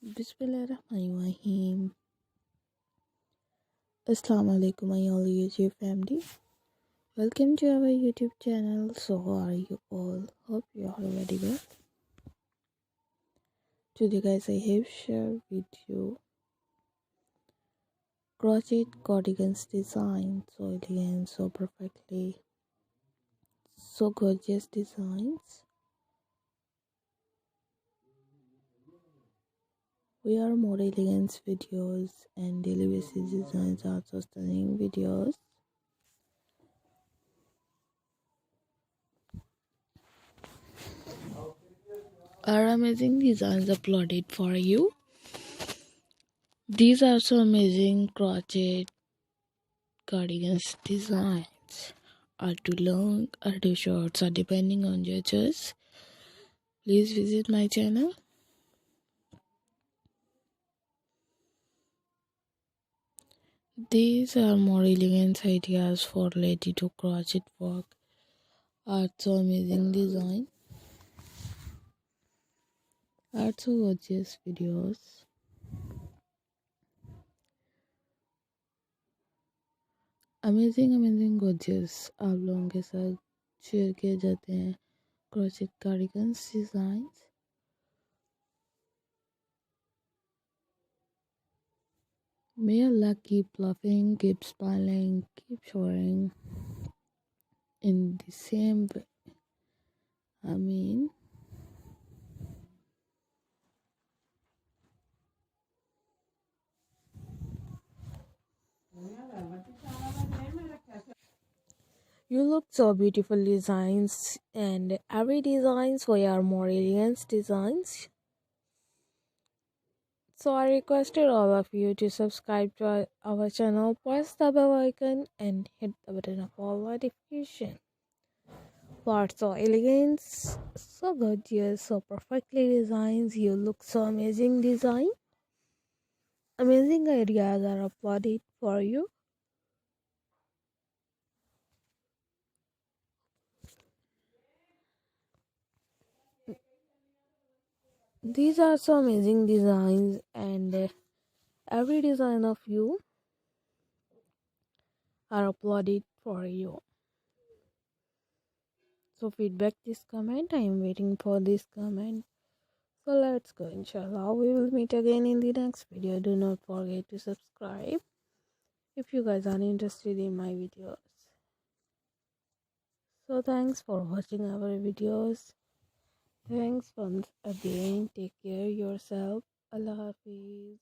Bismillahirrahmanirrahim. Assalamu alaikum, my all YouTube family. Welcome to our YouTube channel. So, how are you all? Hope you are very well. Today, guys, I have shared with you crochet cardigans design. So elegant, so perfectly, so gorgeous designs. We are more elegant videos and daily basis designs are so stunning videos. Are amazing designs uploaded for you. These are so amazing crochet cardigans designs. Are too long or too short, so depending on your choice. Please visit my channel. These are more elegant ideas for lady to crochet work. Are so amazing design. Are so gorgeous videos. Amazing gorgeous आप लोगों के साथ share किए जाते हैं crochet cardigans designs. May Allah keep laughing, keep smiling, keep showering in the same way. I mean, you look so beautiful designs, and every designs we are more elegant designs. So I requested all of you to subscribe to our channel, press the bell icon and hit the button of all notification. For so elegant, so gorgeous, so perfectly designs, you look so amazing design. Amazing ideas are uploaded for you. These are so amazing designs, and every design of you are uploaded for you. So feedback this comment. I am waiting for this comment. So let's go, inshallah. We will meet again in the next video. Do not forget to subscribe if you guys are interested in my videos. So thanks for watching our videos. Thanks once again. Take care yourself. Allah Hafiz.